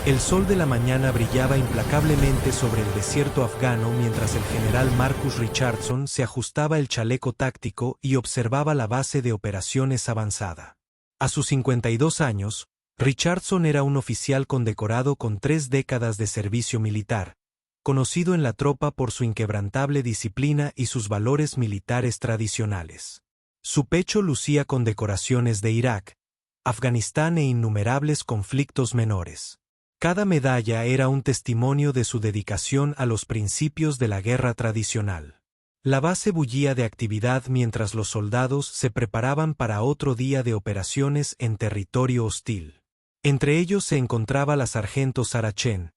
El sol de la mañana brillaba implacablemente sobre el desierto afgano mientras el general Marcus Richardson se ajustaba el chaleco táctico y observaba la base de operaciones avanzada. A sus 52 años, Richardson era un oficial condecorado con 3 décadas de servicio militar, conocido en la tropa por su inquebrantable disciplina y sus valores militares tradicionales. Su pecho lucía condecoraciones de Irak, Afganistán e innumerables conflictos menores. Cada medalla era un testimonio de su dedicación a los principios de la guerra tradicional. La base bullía de actividad mientras los soldados se preparaban para otro día de operaciones en territorio hostil. Entre ellos se encontraba la sargento Sarah Chen,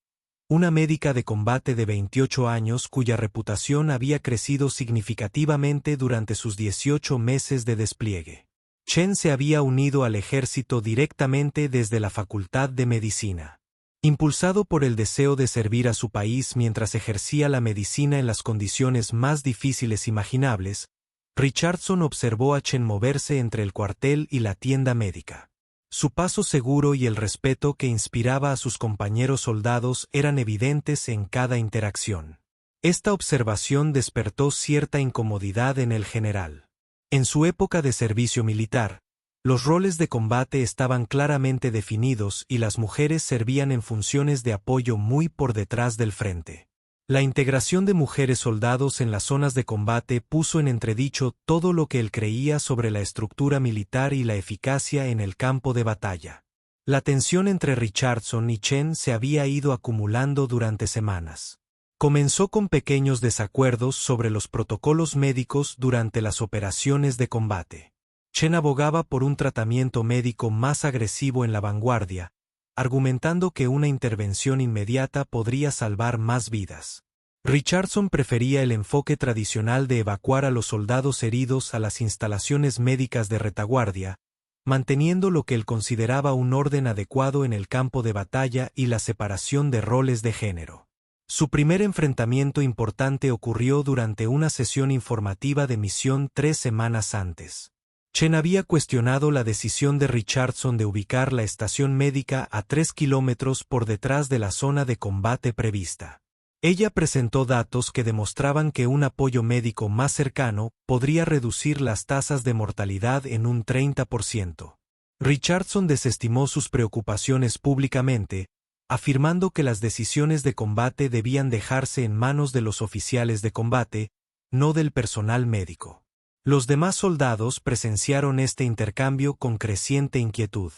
una médica de combate de 28 años cuya reputación había crecido significativamente durante sus 18 meses de despliegue. Chen se había unido al ejército directamente desde la Facultad de Medicina. Impulsado por el deseo de servir a su país mientras ejercía la medicina en las condiciones más difíciles imaginables, Richardson observó a Chen moverse entre el cuartel y la tienda médica. Su paso seguro y el respeto que inspiraba a sus compañeros soldados eran evidentes en cada interacción. Esta observación despertó cierta incomodidad en el general. En su época de servicio militar, los roles de combate estaban claramente definidos y las mujeres servían en funciones de apoyo muy por detrás del frente. La integración de mujeres soldados en las zonas de combate puso en entredicho todo lo que él creía sobre la estructura militar y la eficacia en el campo de batalla. La tensión entre Richardson y Chen se había ido acumulando durante semanas. Comenzó con pequeños desacuerdos sobre los protocolos médicos durante las operaciones de combate. Chen abogaba por un tratamiento médico más agresivo en la vanguardia, argumentando que una intervención inmediata podría salvar más vidas. Richardson prefería el enfoque tradicional de evacuar a los soldados heridos a las instalaciones médicas de retaguardia, manteniendo lo que él consideraba un orden adecuado en el campo de batalla y la separación de roles de género. Su primer enfrentamiento importante ocurrió durante una sesión informativa de misión 3 semanas antes. Chen había cuestionado la decisión de Richardson de ubicar la estación médica a 3 kilómetros por detrás de la zona de combate prevista. Ella presentó datos que demostraban que un apoyo médico más cercano podría reducir las tasas de mortalidad en un 30%. Richardson desestimó sus preocupaciones públicamente, afirmando que las decisiones de combate debían dejarse en manos de los oficiales de combate, no del personal médico. Los demás soldados presenciaron este intercambio con creciente inquietud.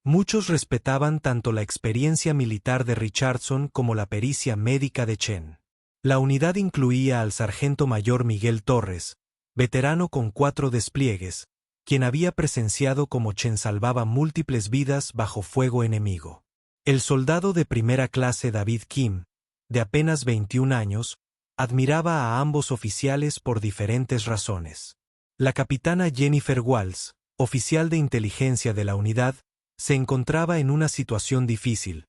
Muchos respetaban tanto la experiencia militar de Richardson como la pericia médica de Chen. La unidad incluía al sargento mayor Miguel Torres, veterano con 4 despliegues, quien había presenciado cómo Chen salvaba múltiples vidas bajo fuego enemigo. El soldado de primera clase David Kim, de apenas 21 años, admiraba a ambos oficiales por diferentes razones. La capitana Jennifer Walls, oficial de inteligencia de la unidad, se encontraba en una situación difícil: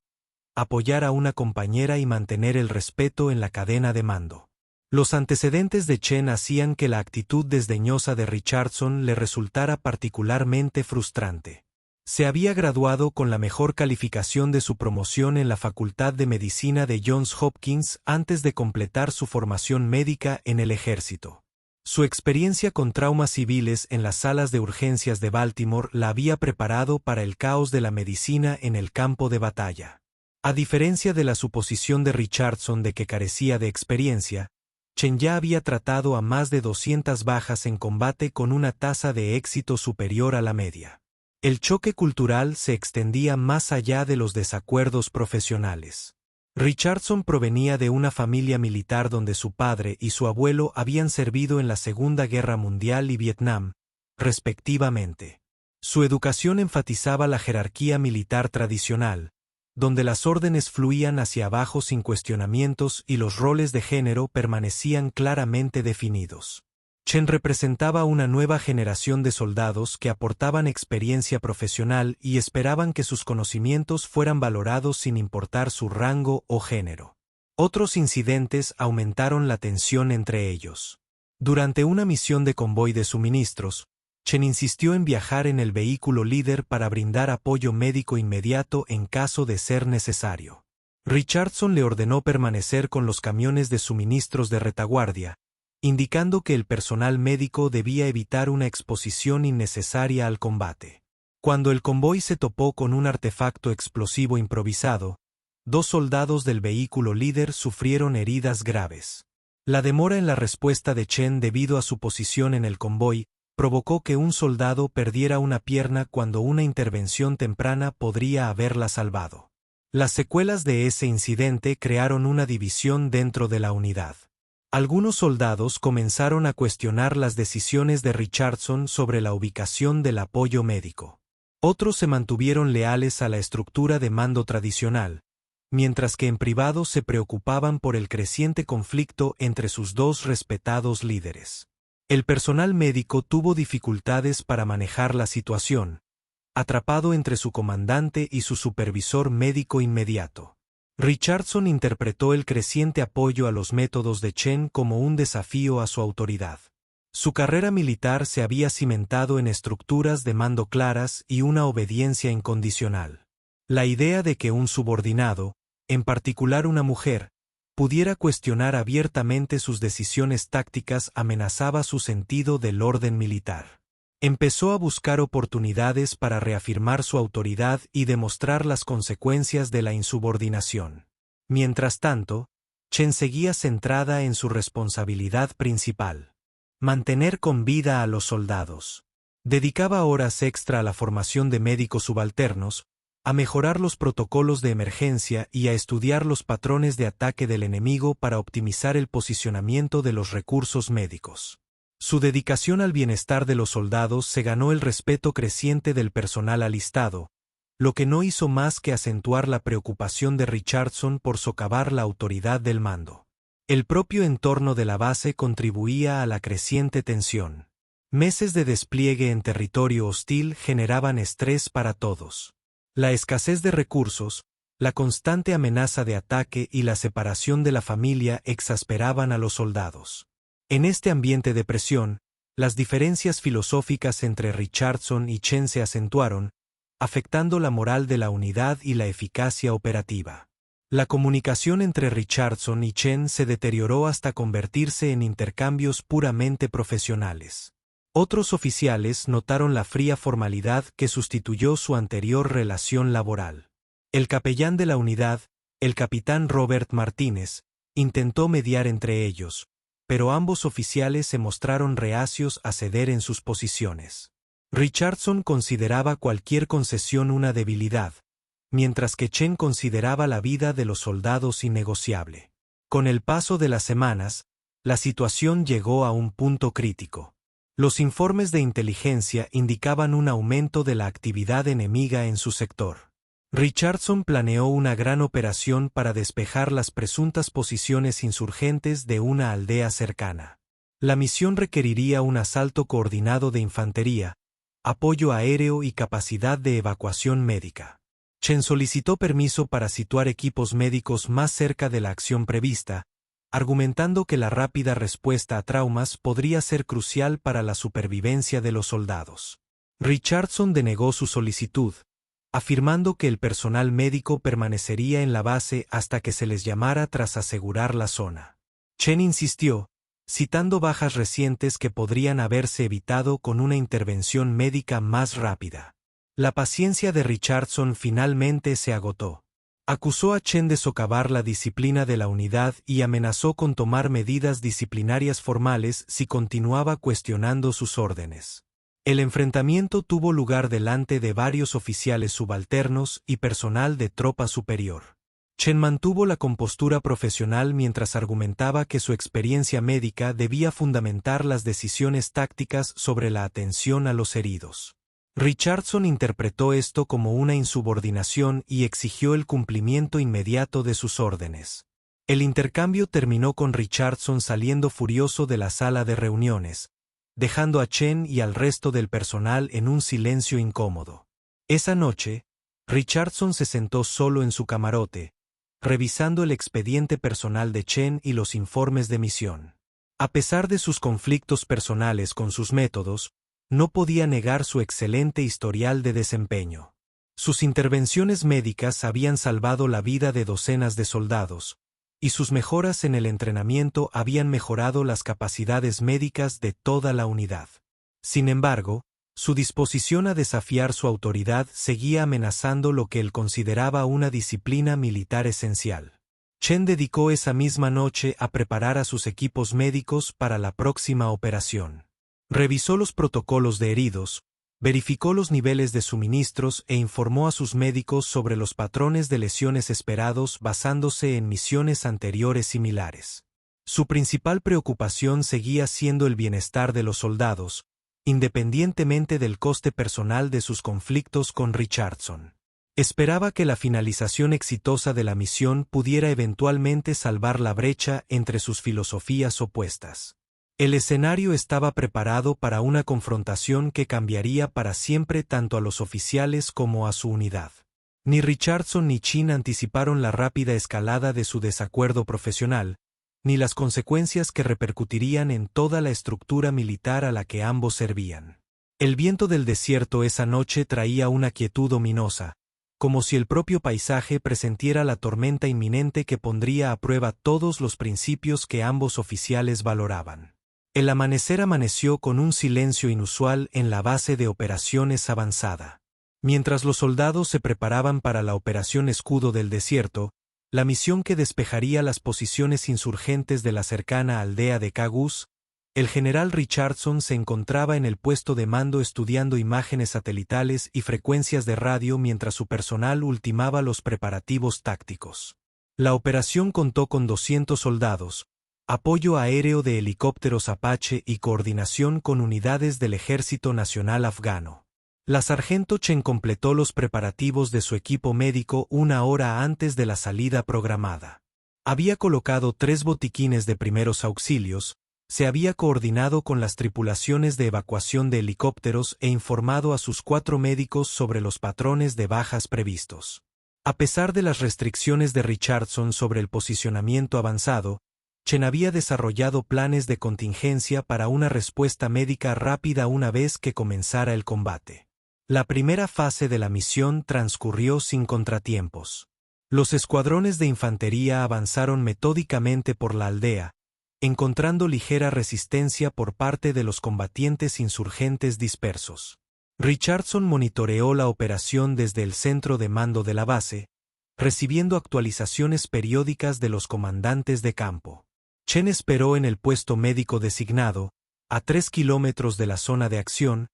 apoyar a una compañera y mantener el respeto en la cadena de mando. Los antecedentes de Chen hacían que la actitud desdeñosa de Richardson le resultara particularmente frustrante. Se había graduado con la mejor calificación de su promoción en la Facultad de Medicina de Johns Hopkins antes de completar su formación médica en el ejército. Su experiencia con traumas civiles en las salas de urgencias de Baltimore la había preparado para el caos de la medicina en el campo de batalla. A diferencia de la suposición de Richardson de que carecía de experiencia, Chen ya había tratado a más de 200 bajas en combate con una tasa de éxito superior a la media. El choque cultural se extendía más allá de los desacuerdos profesionales. Richardson provenía de una familia militar donde su padre y su abuelo habían servido en la Segunda Guerra Mundial y Vietnam, respectivamente. Su educación enfatizaba la jerarquía militar tradicional, donde las órdenes fluían hacia abajo sin cuestionamientos y los roles de género permanecían claramente definidos. Chen representaba una nueva generación de soldados que aportaban experiencia profesional y esperaban que sus conocimientos fueran valorados sin importar su rango o género. Otros incidentes aumentaron la tensión entre ellos. Durante una misión de convoy de suministros, Chen insistió en viajar en el vehículo líder para brindar apoyo médico inmediato en caso de ser necesario. Richardson le ordenó permanecer con los camiones de suministros de retaguardia, indicando que el personal médico debía evitar una exposición innecesaria al combate. Cuando el convoy se topó con un artefacto explosivo improvisado, 2 soldados del vehículo líder sufrieron heridas graves. La demora en la respuesta de Chen debido a su posición en el convoy provocó que un soldado perdiera una pierna cuando una intervención temprana podría haberla salvado. Las secuelas de ese incidente crearon una división dentro de la unidad. Algunos soldados comenzaron a cuestionar las decisiones de Richardson sobre la ubicación del apoyo médico. Otros se mantuvieron leales a la estructura de mando tradicional, mientras que en privado se preocupaban por el creciente conflicto entre sus 2 respetados líderes. El personal médico tuvo dificultades para manejar la situación, atrapado entre su comandante y su supervisor médico inmediato. Richardson interpretó el creciente apoyo a los métodos de Chen como un desafío a su autoridad. Su carrera militar se había cimentado en estructuras de mando claras y una obediencia incondicional. La idea de que un subordinado, en particular una mujer, pudiera cuestionar abiertamente sus decisiones tácticas amenazaba su sentido del orden militar. Empezó a buscar oportunidades para reafirmar su autoridad y demostrar las consecuencias de la insubordinación. Mientras tanto, Chen seguía centrada en su responsabilidad principal: mantener con vida a los soldados. Dedicaba horas extra a la formación de médicos subalternos, a mejorar los protocolos de emergencia y a estudiar los patrones de ataque del enemigo para optimizar el posicionamiento de los recursos médicos. Su dedicación al bienestar de los soldados se ganó el respeto creciente del personal alistado, lo que no hizo más que acentuar la preocupación de Richardson por socavar la autoridad del mando. El propio entorno de la base contribuía a la creciente tensión. Meses de despliegue en territorio hostil generaban estrés para todos. La escasez de recursos, la constante amenaza de ataque y la separación de la familia exasperaban a los soldados. En este ambiente de presión, las diferencias filosóficas entre Richardson y Chen se acentuaron, afectando la moral de la unidad y la eficacia operativa. La comunicación entre Richardson y Chen se deterioró hasta convertirse en intercambios puramente profesionales. Otros oficiales notaron la fría formalidad que sustituyó su anterior relación laboral. El capellán de la unidad, el capitán Robert Martínez, intentó mediar entre ellos, pero ambos oficiales se mostraron reacios a ceder en sus posiciones. Richardson consideraba cualquier concesión una debilidad, mientras que Chen consideraba la vida de los soldados innegociable. Con el paso de las semanas, la situación llegó a un punto crítico. Los informes de inteligencia indicaban un aumento de la actividad enemiga en su sector. Richardson planeó una gran operación para despejar las presuntas posiciones insurgentes de una aldea cercana. La misión requeriría un asalto coordinado de infantería, apoyo aéreo y capacidad de evacuación médica. Chen solicitó permiso para situar equipos médicos más cerca de la acción prevista, argumentando que la rápida respuesta a traumas podría ser crucial para la supervivencia de los soldados. Richardson denegó su solicitud, afirmando que el personal médico permanecería en la base hasta que se les llamara tras asegurar la zona. Chen insistió, citando bajas recientes que podrían haberse evitado con una intervención médica más rápida. La paciencia de Richardson finalmente se agotó. Acusó a Chen de socavar la disciplina de la unidad y amenazó con tomar medidas disciplinarias formales si continuaba cuestionando sus órdenes. El enfrentamiento tuvo lugar delante de varios oficiales subalternos y personal de tropa superior. Chen mantuvo la compostura profesional mientras argumentaba que su experiencia médica debía fundamentar las decisiones tácticas sobre la atención a los heridos. Richardson interpretó esto como una insubordinación y exigió el cumplimiento inmediato de sus órdenes. El intercambio terminó con Richardson saliendo furioso de la sala de reuniones, dejando a Chen y al resto del personal en un silencio incómodo. Esa noche, Richardson se sentó solo en su camarote, revisando el expediente personal de Chen y los informes de misión. A pesar de sus conflictos personales con sus métodos, no podía negar su excelente historial de desempeño. Sus intervenciones médicas habían salvado la vida de docenas de soldados, y sus mejoras en el entrenamiento habían mejorado las capacidades médicas de toda la unidad. Sin embargo, su disposición a desafiar su autoridad seguía amenazando lo que él consideraba una disciplina militar esencial. Chen dedicó esa misma noche a preparar a sus equipos médicos para la próxima operación. Revisó los protocolos de heridos, verificó los niveles de suministros e informó a sus médicos sobre los patrones de lesiones esperados basándose en misiones anteriores similares. Su principal preocupación seguía siendo el bienestar de los soldados, independientemente del coste personal de sus conflictos con Richardson. Esperaba que la finalización exitosa de la misión pudiera eventualmente salvar la brecha entre sus filosofías opuestas. El escenario estaba preparado para una confrontación que cambiaría para siempre tanto a los oficiales como a su unidad. Ni Richardson ni Chin anticiparon la rápida escalada de su desacuerdo profesional, ni las consecuencias que repercutirían en toda la estructura militar a la que ambos servían. El viento del desierto esa noche traía una quietud ominosa, como si el propio paisaje presentiera la tormenta inminente que pondría a prueba todos los principios que ambos oficiales valoraban. El amanecer amaneció con un silencio inusual en la base de operaciones avanzada. Mientras los soldados se preparaban para la Operación Escudo del Desierto, la misión que despejaría las posiciones insurgentes de la cercana aldea de Cagus, el general Richardson se encontraba en el puesto de mando estudiando imágenes satelitales y frecuencias de radio mientras su personal ultimaba los preparativos tácticos. La operación contó con 200 soldados, apoyo aéreo de helicópteros Apache y coordinación con unidades del Ejército Nacional Afgano. La sargento Chen completó los preparativos de su equipo médico una hora antes de la salida programada. Había colocado 3 botiquines de primeros auxilios, se había coordinado con las tripulaciones de evacuación de helicópteros e informado a sus 4 médicos sobre los patrones de bajas previstos. A pesar de las restricciones de Richardson sobre el posicionamiento avanzado, Chen había desarrollado planes de contingencia para una respuesta médica rápida una vez que comenzara el combate. La primera fase de la misión transcurrió sin contratiempos. Los escuadrones de infantería avanzaron metódicamente por la aldea, encontrando ligera resistencia por parte de los combatientes insurgentes dispersos. Richardson monitoreó la operación desde el centro de mando de la base, recibiendo actualizaciones periódicas de los comandantes de campo. Chen esperó en el puesto médico designado, a 3 kilómetros de la zona de acción,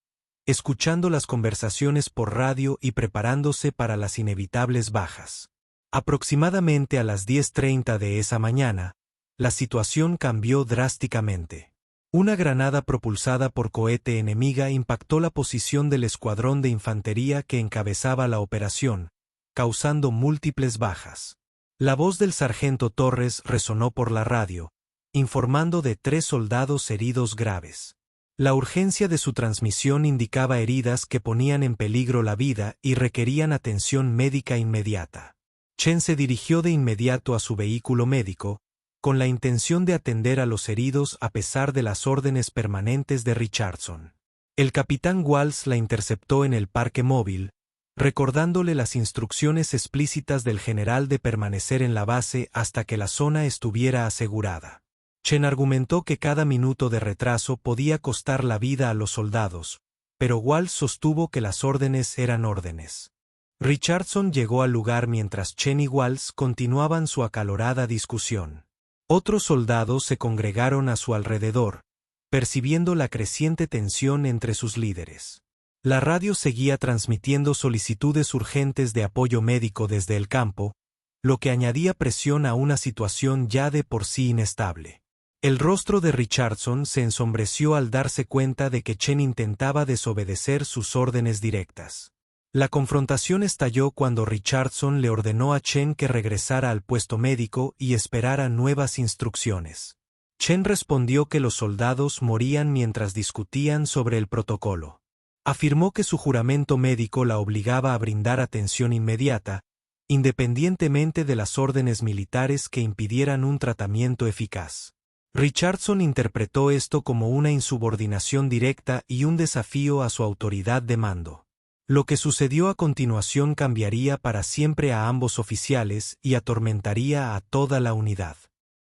escuchando las conversaciones por radio y preparándose para las inevitables bajas. Aproximadamente a las 10:30 de esa mañana, la situación cambió drásticamente. Una granada propulsada por cohete enemiga impactó la posición del escuadrón de infantería que encabezaba la operación, causando múltiples bajas. La voz del sargento Torres resonó por la radio, informando de 3 soldados heridos graves. La urgencia de su transmisión indicaba heridas que ponían en peligro la vida y requerían atención médica inmediata. Chen se dirigió de inmediato a su vehículo médico, con la intención de atender a los heridos a pesar de las órdenes permanentes de Richardson. El capitán Walsh la interceptó en el parque móvil, recordándole las instrucciones explícitas del general de permanecer en la base hasta que la zona estuviera asegurada. Chen argumentó que cada minuto de retraso podía costar la vida a los soldados, pero Walsh sostuvo que las órdenes eran órdenes. Richardson llegó al lugar mientras Chen y Walsh continuaban su acalorada discusión. Otros soldados se congregaron a su alrededor, percibiendo la creciente tensión entre sus líderes. La radio seguía transmitiendo solicitudes urgentes de apoyo médico desde el campo, lo que añadía presión a una situación ya de por sí inestable. El rostro de Richardson se ensombreció al darse cuenta de que Chen intentaba desobedecer sus órdenes directas. La confrontación estalló cuando Richardson le ordenó a Chen que regresara al puesto médico y esperara nuevas instrucciones. Chen respondió que los soldados morían mientras discutían sobre el protocolo. Afirmó que su juramento médico la obligaba a brindar atención inmediata, independientemente de las órdenes militares que impidieran un tratamiento eficaz. Richardson interpretó esto como una insubordinación directa y un desafío a su autoridad de mando. Lo que sucedió a continuación cambiaría para siempre a ambos oficiales y atormentaría a toda la unidad.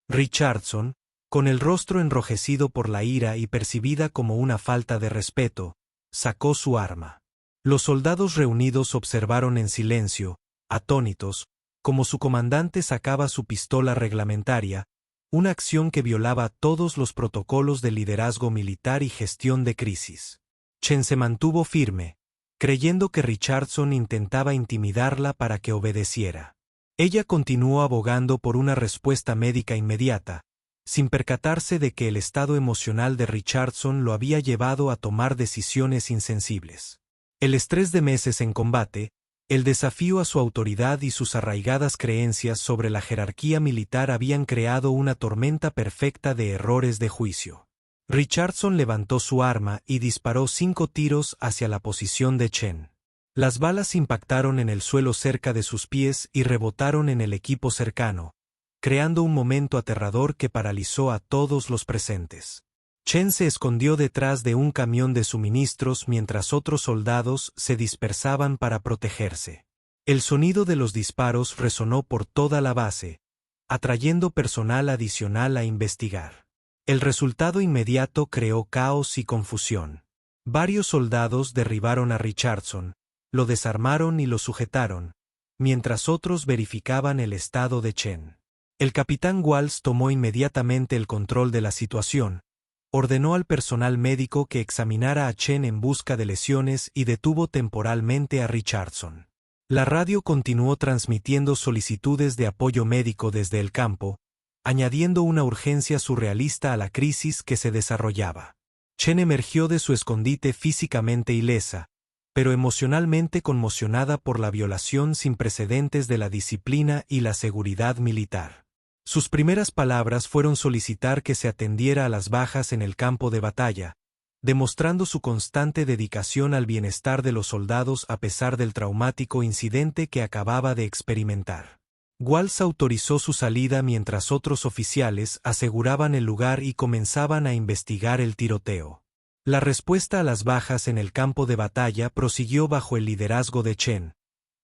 Richardson, con el rostro enrojecido por la ira y percibida como una falta de respeto, sacó su arma. Los soldados reunidos observaron en silencio, atónitos, como su comandante sacaba su pistola reglamentaria, una acción que violaba todos los protocolos de liderazgo militar y gestión de crisis. Chen se mantuvo firme, creyendo que Richardson intentaba intimidarla para que obedeciera. Ella continuó abogando por una respuesta médica inmediata, sin percatarse de que el estado emocional de Richardson lo había llevado a tomar decisiones insensibles. El estrés de meses en combate, el desafío a su autoridad y sus arraigadas creencias sobre la jerarquía militar habían creado una tormenta perfecta de errores de juicio. Richardson levantó su arma y disparó 5 tiros hacia la posición de Chen. Las balas impactaron en el suelo cerca de sus pies y rebotaron en el equipo cercano, creando un momento aterrador que paralizó a todos los presentes. Chen se escondió detrás de un camión de suministros mientras otros soldados se dispersaban para protegerse. El sonido de los disparos resonó por toda la base, atrayendo personal adicional a investigar. El resultado inmediato creó caos y confusión. Varios soldados derribaron a Richardson, lo desarmaron y lo sujetaron, mientras otros verificaban el estado de Chen. El capitán Walsh tomó inmediatamente el control de la situación, ordenó al personal médico que examinara a Chen en busca de lesiones y detuvo temporalmente a Richardson. La radio continuó transmitiendo solicitudes de apoyo médico desde el campo, añadiendo una urgencia surrealista a la crisis que se desarrollaba. Chen emergió de su escondite físicamente ilesa, pero emocionalmente conmocionada por la violación sin precedentes de la disciplina y la seguridad militar. Sus primeras palabras fueron solicitar que se atendiera a las bajas en el campo de batalla, demostrando su constante dedicación al bienestar de los soldados a pesar del traumático incidente que acababa de experimentar. Walsh autorizó su salida mientras otros oficiales aseguraban el lugar y comenzaban a investigar el tiroteo. La respuesta a las bajas en el campo de batalla prosiguió bajo el liderazgo de Chen,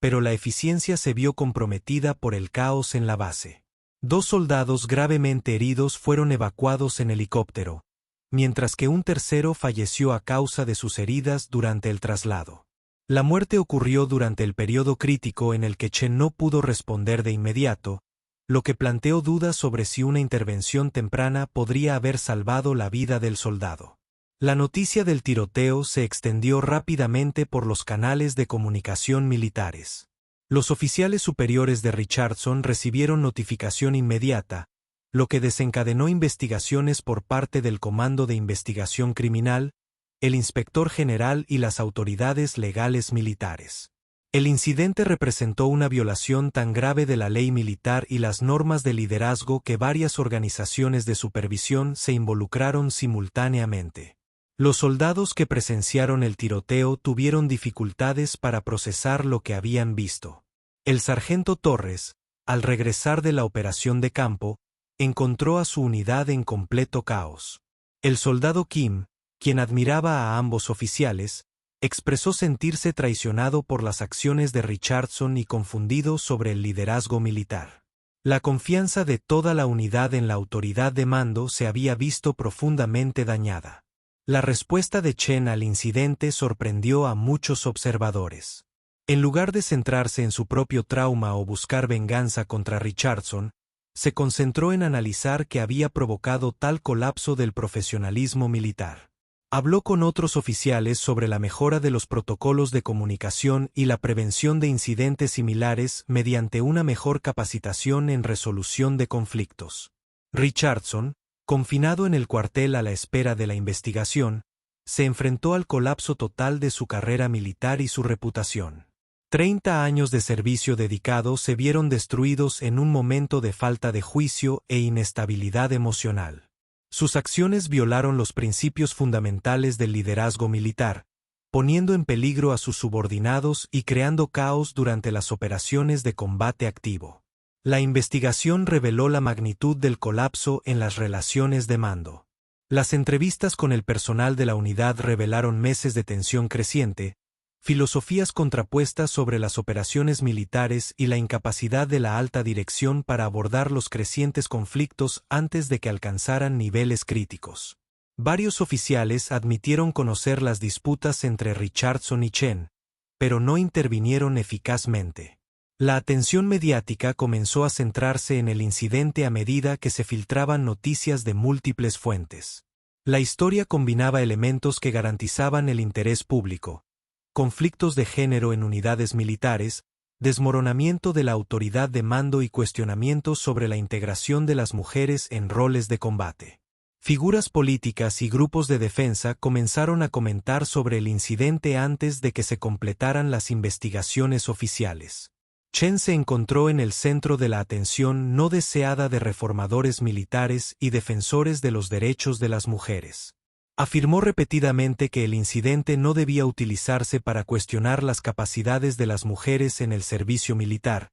pero la eficiencia se vio comprometida por el caos en la base. 2 soldados gravemente heridos fueron evacuados en helicóptero, mientras que un tercero falleció a causa de sus heridas durante el traslado. La muerte ocurrió durante el periodo crítico en el que Chen no pudo responder de inmediato, lo que planteó dudas sobre si una intervención temprana podría haber salvado la vida del soldado. La noticia del tiroteo se extendió rápidamente por los canales de comunicación militares. Los oficiales superiores de Richardson recibieron notificación inmediata, lo que desencadenó investigaciones por parte del Comando de Investigación Criminal, el Inspector General y las autoridades legales militares. El incidente representó una violación tan grave de la ley militar y las normas de liderazgo que varias organizaciones de supervisión se involucraron simultáneamente. Los soldados que presenciaron el tiroteo tuvieron dificultades para procesar lo que habían visto. El sargento Torres, al regresar de la operación de campo, encontró a su unidad en completo caos. El soldado Kim, quien admiraba a ambos oficiales, expresó sentirse traicionado por las acciones de Richardson y confundido sobre el liderazgo militar. La confianza de toda la unidad en la autoridad de mando se había visto profundamente dañada. La respuesta de Chen al incidente sorprendió a muchos observadores. En lugar de centrarse en su propio trauma o buscar venganza contra Richardson, se concentró en analizar qué había provocado tal colapso del profesionalismo militar. Habló con otros oficiales sobre la mejora de los protocolos de comunicación y la prevención de incidentes similares mediante una mejor capacitación en resolución de conflictos. Richardson, confinado en el cuartel a la espera de la investigación, se enfrentó al colapso total de su carrera militar y su reputación. 30 años de servicio dedicado se vieron destruidos en un momento de falta de juicio e inestabilidad emocional. Sus acciones violaron los principios fundamentales del liderazgo militar, poniendo en peligro a sus subordinados y creando caos durante las operaciones de combate activo. La investigación reveló la magnitud del colapso en las relaciones de mando. Las entrevistas con el personal de la unidad revelaron meses de tensión creciente, filosofías contrapuestas sobre las operaciones militares y la incapacidad de la alta dirección para abordar los crecientes conflictos antes de que alcanzaran niveles críticos. Varios oficiales admitieron conocer las disputas entre Richardson y Chen, pero no intervinieron eficazmente. La atención mediática comenzó a centrarse en el incidente a medida que se filtraban noticias de múltiples fuentes. La historia combinaba elementos que garantizaban el interés público: conflictos de género en unidades militares, desmoronamiento de la autoridad de mando y cuestionamientos sobre la integración de las mujeres en roles de combate. Figuras políticas y grupos de defensa comenzaron a comentar sobre el incidente antes de que se completaran las investigaciones oficiales. Chen se encontró en el centro de la atención no deseada de reformadores militares y defensores de los derechos de las mujeres. Afirmó repetidamente que el incidente no debía utilizarse para cuestionar las capacidades de las mujeres en el servicio militar,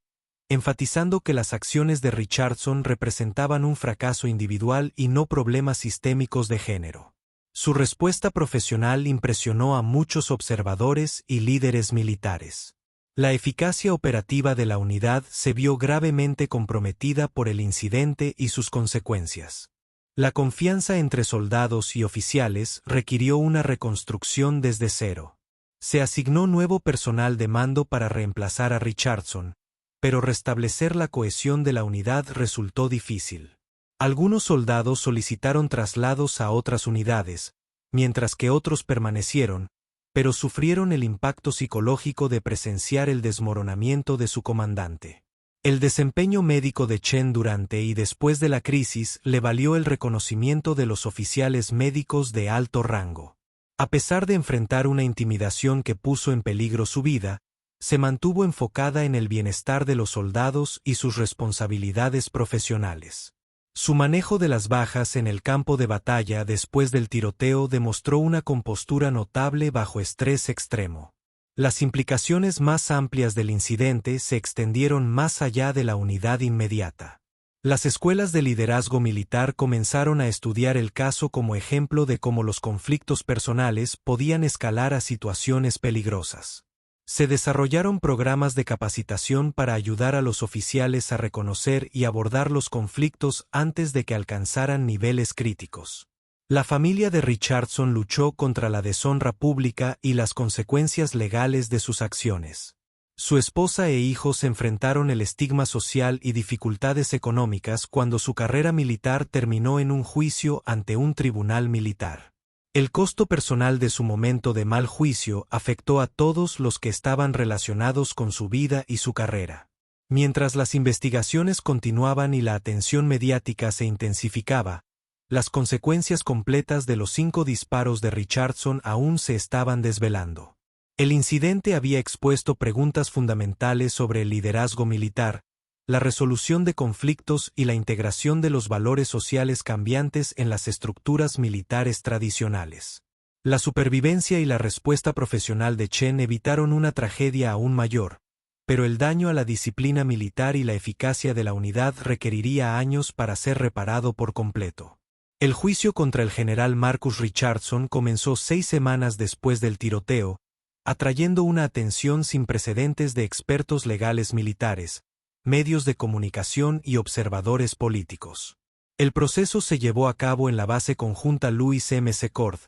enfatizando que las acciones de Richardson representaban un fracaso individual y no problemas sistémicos de género. Su respuesta profesional impresionó a muchos observadores y líderes militares. La eficacia operativa de la unidad se vio gravemente comprometida por el incidente y sus consecuencias. La confianza entre soldados y oficiales requirió una reconstrucción desde cero. Se asignó nuevo personal de mando para reemplazar a Richardson, pero restablecer la cohesión de la unidad resultó difícil. Algunos soldados solicitaron traslados a otras unidades, mientras que otros permanecieron, pero sufrieron el impacto psicológico de presenciar el desmoronamiento de su comandante. El desempeño médico de Chen durante y después de la crisis le valió el reconocimiento de los oficiales médicos de alto rango. A pesar de enfrentar una intimidación que puso en peligro su vida, se mantuvo enfocada en el bienestar de los soldados y sus responsabilidades profesionales. Su manejo de las bajas en el campo de batalla después del tiroteo demostró una compostura notable bajo estrés extremo. Las implicaciones más amplias del incidente se extendieron más allá de la unidad inmediata. Las escuelas de liderazgo militar comenzaron a estudiar el caso como ejemplo de cómo los conflictos personales podían escalar a situaciones peligrosas. Se desarrollaron programas de capacitación para ayudar a los oficiales a reconocer y abordar los conflictos antes de que alcanzaran niveles críticos. La familia de Richardson luchó contra la deshonra pública y las consecuencias legales de sus acciones. Su esposa e hijos enfrentaron el estigma social y dificultades económicas cuando su carrera militar terminó en un juicio ante un tribunal militar. El costo personal de su momento de mal juicio afectó a todos los que estaban relacionados con su vida y su carrera. Mientras las investigaciones continuaban y la atención mediática se intensificaba, las consecuencias completas de los 5 disparos de Richardson aún se estaban desvelando. El incidente había expuesto preguntas fundamentales sobre el liderazgo militar, la resolución de conflictos y la integración de los valores sociales cambiantes en las estructuras militares tradicionales. La supervivencia y la respuesta profesional de Chen evitaron una tragedia aún mayor, pero el daño a la disciplina militar y la eficacia de la unidad requeriría años para ser reparado por completo. El juicio contra el general Marcus Richardson comenzó 6 semanas después del tiroteo, atrayendo una atención sin precedentes de expertos legales militares, medios de comunicación y observadores políticos. El proceso se llevó a cabo en la base conjunta Louis M. Secord,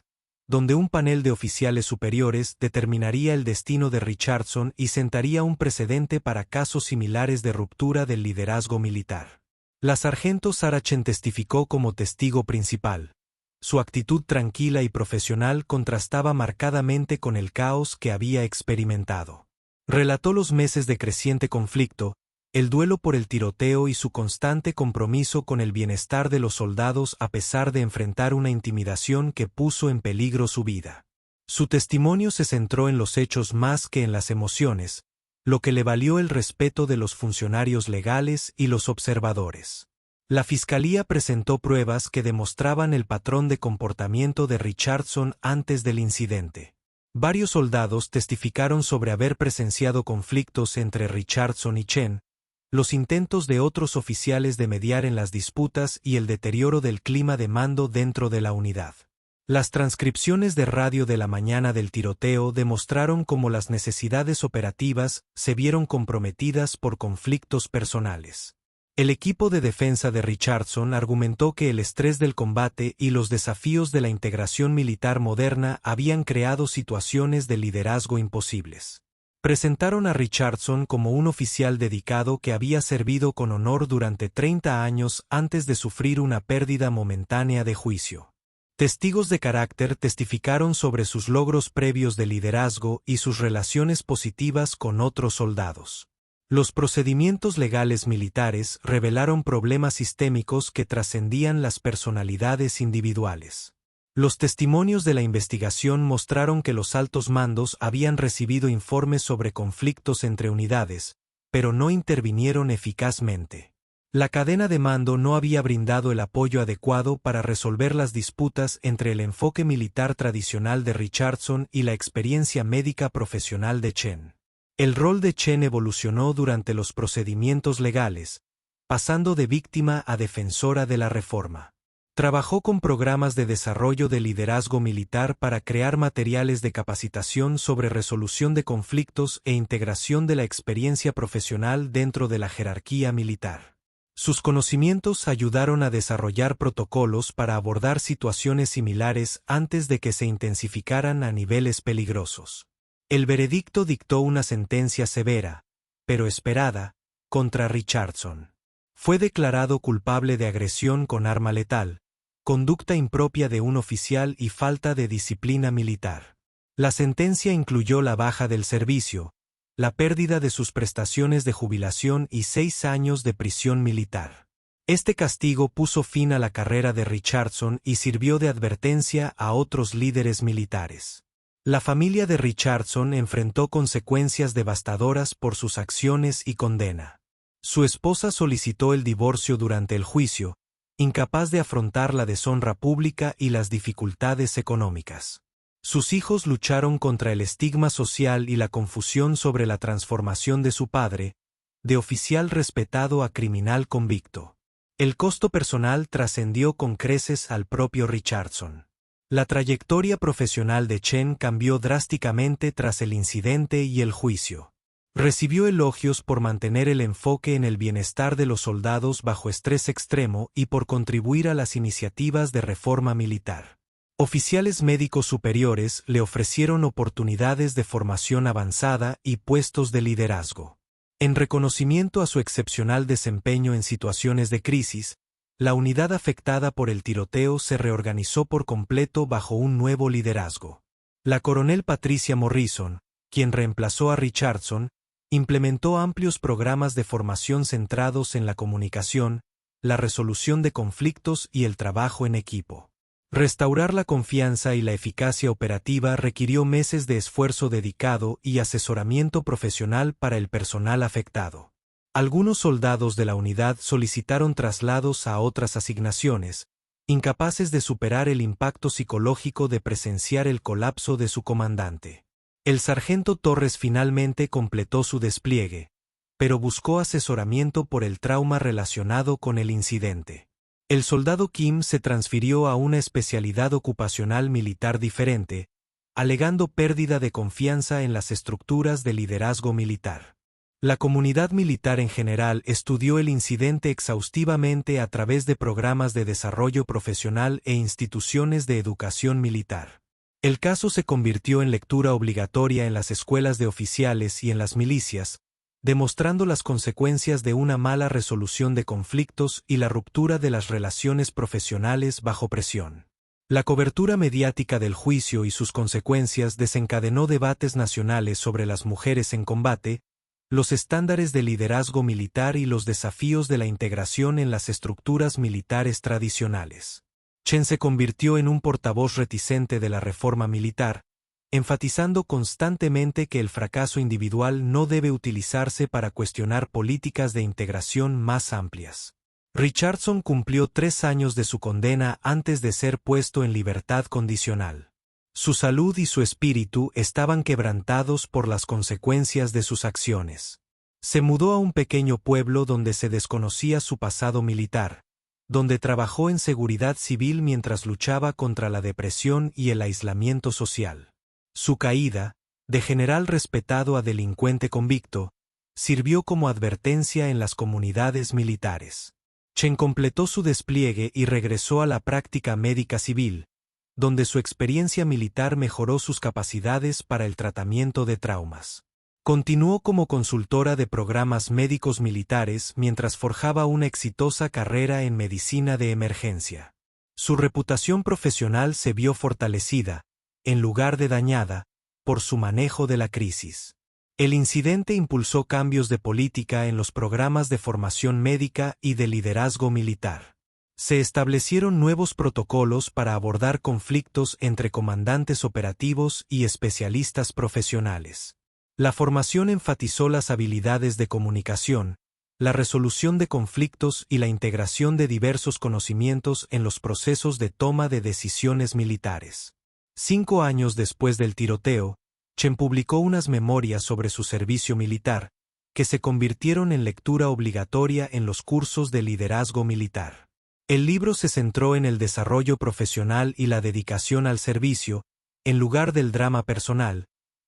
donde un panel de oficiales superiores determinaría el destino de Richardson y sentaría un precedente para casos similares de ruptura del liderazgo militar. La sargento Sarah Chen testificó como testigo principal. Su actitud tranquila y profesional contrastaba marcadamente con el caos que había experimentado. Relató los meses de creciente conflicto, el duelo por el tiroteo y su constante compromiso con el bienestar de los soldados a pesar de enfrentar una intimidación que puso en peligro su vida. Su testimonio se centró en los hechos más que en las emociones, lo que le valió el respeto de los funcionarios legales y los observadores. La fiscalía presentó pruebas que demostraban el patrón de comportamiento de Richardson antes del incidente. Varios soldados testificaron sobre haber presenciado conflictos entre Richardson y Chen, los intentos de otros oficiales de mediar en las disputas y el deterioro del clima de mando dentro de la unidad. Las transcripciones de radio de la mañana del tiroteo demostraron cómo las necesidades operativas se vieron comprometidas por conflictos personales. El equipo de defensa de Richardson argumentó que el estrés del combate y los desafíos de la integración militar moderna habían creado situaciones de liderazgo imposibles. Presentaron a Richardson como un oficial dedicado que había servido con honor durante 30 años antes de sufrir una pérdida momentánea de juicio. Testigos de carácter testificaron sobre sus logros previos de liderazgo y sus relaciones positivas con otros soldados. Los procedimientos legales militares revelaron problemas sistémicos que trascendían las personalidades individuales. Los testimonios de la investigación mostraron que los altos mandos habían recibido informes sobre conflictos entre unidades, pero no intervinieron eficazmente. La cadena de mando no había brindado el apoyo adecuado para resolver las disputas entre el enfoque militar tradicional de Richardson y la experiencia médica profesional de Chen. El rol de Chen evolucionó durante los procedimientos legales, pasando de víctima a defensora de la reforma. Trabajó con programas de desarrollo de liderazgo militar para crear materiales de capacitación sobre resolución de conflictos e integración de la experiencia profesional dentro de la jerarquía militar. Sus conocimientos ayudaron a desarrollar protocolos para abordar situaciones similares antes de que se intensificaran a niveles peligrosos. El veredicto dictó una sentencia severa, pero esperada, contra Richardson. Fue declarado culpable de agresión con arma letal, conducta impropia de un oficial y falta de disciplina militar. La sentencia incluyó la baja del servicio, la pérdida de sus prestaciones de jubilación y 6 años de prisión militar. Este castigo puso fin a la carrera de Richardson y sirvió de advertencia a otros líderes militares. La familia de Richardson enfrentó consecuencias devastadoras por sus acciones y condena. Su esposa solicitó el divorcio durante el juicio, incapaz de afrontar la deshonra pública y las dificultades económicas. Sus hijos lucharon contra el estigma social y la confusión sobre la transformación de su padre, de oficial respetado a criminal convicto. El costo personal trascendió con creces al propio Richardson. La trayectoria profesional de Chen cambió drásticamente tras el incidente y el juicio. Recibió elogios por mantener el enfoque en el bienestar de los soldados bajo estrés extremo y por contribuir a las iniciativas de reforma militar. Oficiales médicos superiores le ofrecieron oportunidades de formación avanzada y puestos de liderazgo. En reconocimiento a su excepcional desempeño en situaciones de crisis, la unidad afectada por el tiroteo se reorganizó por completo bajo un nuevo liderazgo. La coronel Patricia Morrison, quien reemplazó a Richardson, implementó amplios programas de formación centrados en la comunicación, la resolución de conflictos y el trabajo en equipo. Restaurar la confianza y la eficacia operativa requirió meses de esfuerzo dedicado y asesoramiento profesional para el personal afectado. Algunos soldados de la unidad solicitaron traslados a otras asignaciones, incapaces de superar el impacto psicológico de presenciar el colapso de su comandante. El sargento Torres finalmente completó su despliegue, pero buscó asesoramiento por el trauma relacionado con el incidente. El soldado Kim se transfirió a una especialidad ocupacional militar diferente, alegando pérdida de confianza en las estructuras de liderazgo militar. La comunidad militar en general estudió el incidente exhaustivamente a través de programas de desarrollo profesional e instituciones de educación militar. El caso se convirtió en lectura obligatoria en las escuelas de oficiales y en las milicias, demostrando las consecuencias de una mala resolución de conflictos y la ruptura de las relaciones profesionales bajo presión. La cobertura mediática del juicio y sus consecuencias desencadenó debates nacionales sobre las mujeres en combate, los estándares de liderazgo militar y los desafíos de la integración en las estructuras militares tradicionales. Chen se convirtió en un portavoz reticente de la reforma militar, enfatizando constantemente que el fracaso individual no debe utilizarse para cuestionar políticas de integración más amplias. Richardson cumplió 3 años de su condena antes de ser puesto en libertad condicional. Su salud y su espíritu estaban quebrantados por las consecuencias de sus acciones. Se mudó a un pequeño pueblo donde se desconocía su pasado militar, donde trabajó en seguridad civil mientras luchaba contra la depresión y el aislamiento social. Su caída, de general respetado a delincuente convicto, sirvió como advertencia en las comunidades militares. Chen completó su despliegue y regresó a la práctica médica civil, donde su experiencia militar mejoró sus capacidades para el tratamiento de traumas. Continuó como consultora de programas médicos militares mientras forjaba una exitosa carrera en medicina de emergencia. Su reputación profesional se vio fortalecida, en lugar de dañada, por su manejo de la crisis. El incidente impulsó cambios de política en los programas de formación médica y de liderazgo militar. Se establecieron nuevos protocolos para abordar conflictos entre comandantes operativos y especialistas profesionales. La formación enfatizó las habilidades de comunicación, la resolución de conflictos y la integración de diversos conocimientos en los procesos de toma de decisiones militares. 5 años después del tiroteo, Chen publicó unas memorias sobre su servicio militar, que se convirtieron en lectura obligatoria en los cursos de liderazgo militar. El libro se centró en el desarrollo profesional y la dedicación al servicio, en lugar del drama personal,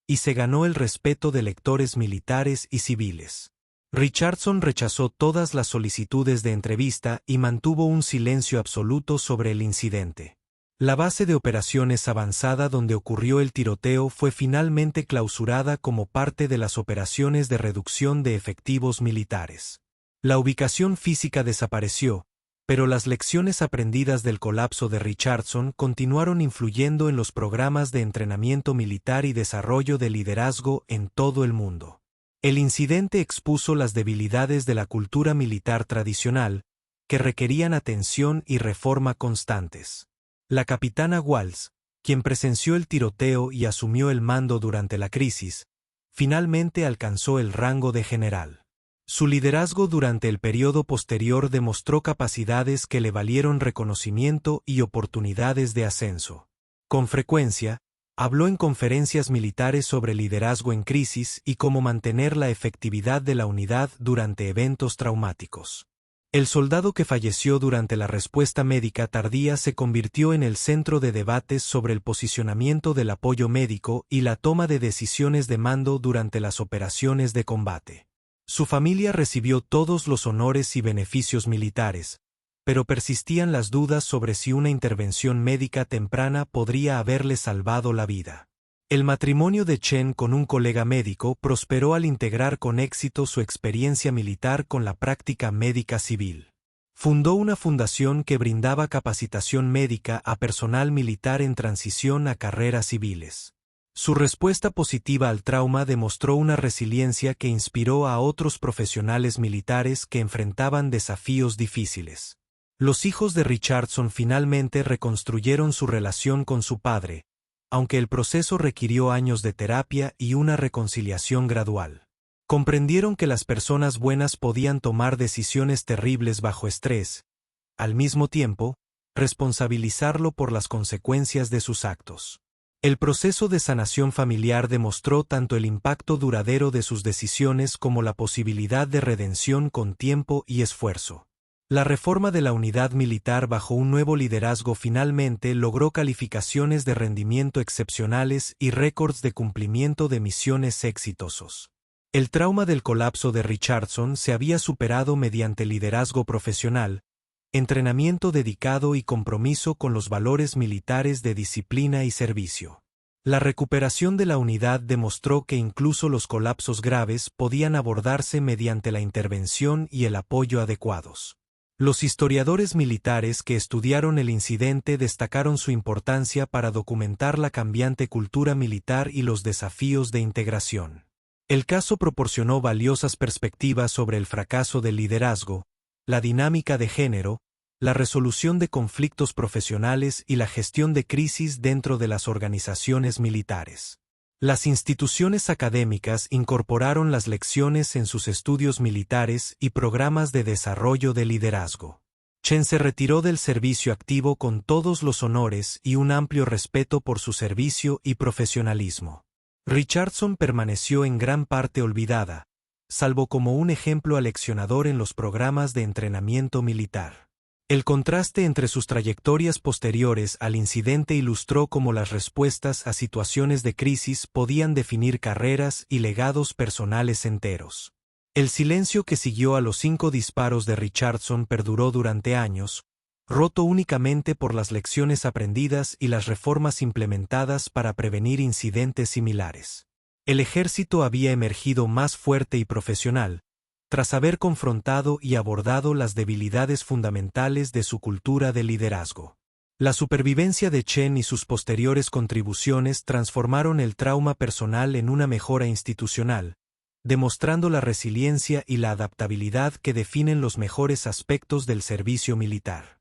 y se ganó el respeto de lectores militares y civiles. Richardson rechazó todas las solicitudes de entrevista y mantuvo un silencio absoluto sobre el incidente. La base de operaciones avanzada donde ocurrió el tiroteo fue finalmente clausurada como parte de las operaciones de reducción de efectivos militares. La ubicación física desapareció, pero las lecciones aprendidas del colapso de Richardson continuaron influyendo en los programas de entrenamiento militar y desarrollo de liderazgo en todo el mundo. El incidente expuso las debilidades de la cultura militar tradicional, que requerían atención y reforma constantes. La capitana Walsh, quien presenció el tiroteo y asumió el mando durante la crisis, finalmente alcanzó el rango de general. Su liderazgo durante el periodo posterior demostró capacidades que le valieron reconocimiento y oportunidades de ascenso. Con frecuencia, habló en conferencias militares sobre liderazgo en crisis y cómo mantener la efectividad de la unidad durante eventos traumáticos. El soldado que falleció durante la respuesta médica tardía se convirtió en el centro de debates sobre el posicionamiento del apoyo médico y la toma de decisiones de mando durante las operaciones de combate. Su familia recibió todos los honores y beneficios militares, pero persistían las dudas sobre si una intervención médica temprana podría haberle salvado la vida. El matrimonio de Chen con un colega médico prosperó al integrar con éxito su experiencia militar con la práctica médica civil. Fundó una fundación que brindaba capacitación médica a personal militar en transición a carreras civiles. Su respuesta positiva al trauma demostró una resiliencia que inspiró a otros profesionales militares que enfrentaban desafíos difíciles. Los hijos de Richardson finalmente reconstruyeron su relación con su padre, aunque el proceso requirió años de terapia y una reconciliación gradual. Comprendieron que las personas buenas podían tomar decisiones terribles bajo estrés, al mismo tiempo, responsabilizarlo por las consecuencias de sus actos. El proceso de sanación familiar demostró tanto el impacto duradero de sus decisiones como la posibilidad de redención con tiempo y esfuerzo. La reforma de la unidad militar bajo un nuevo liderazgo finalmente logró calificaciones de rendimiento excepcionales y récords de cumplimiento de misiones exitosos. El trauma del colapso de Richardson se había superado mediante liderazgo profesional, entrenamiento dedicado y compromiso con los valores militares de disciplina y servicio. La recuperación de la unidad demostró que incluso los colapsos graves podían abordarse mediante la intervención y el apoyo adecuados. Los historiadores militares que estudiaron el incidente destacaron su importancia para documentar la cambiante cultura militar y los desafíos de integración. El caso proporcionó valiosas perspectivas sobre el fracaso del liderazgo, la dinámica de género, la resolución de conflictos profesionales y la gestión de crisis dentro de las organizaciones militares. Las instituciones académicas incorporaron las lecciones en sus estudios militares y programas de desarrollo de liderazgo. Chen se retiró del servicio activo con todos los honores y un amplio respeto por su servicio y profesionalismo. Richardson permaneció en gran parte olvidada, salvo como un ejemplo aleccionador en los programas de entrenamiento militar. El contraste entre sus trayectorias posteriores al incidente ilustró cómo las respuestas a situaciones de crisis podían definir carreras y legados personales enteros. El silencio que siguió a los 5 disparos de Richardson perduró durante años, roto únicamente por las lecciones aprendidas y las reformas implementadas para prevenir incidentes similares. El ejército había emergido más fuerte y profesional, tras haber confrontado y abordado las debilidades fundamentales de su cultura de liderazgo. La supervivencia de Chen y sus posteriores contribuciones transformaron el trauma personal en una mejora institucional, demostrando la resiliencia y la adaptabilidad que definen los mejores aspectos del servicio militar.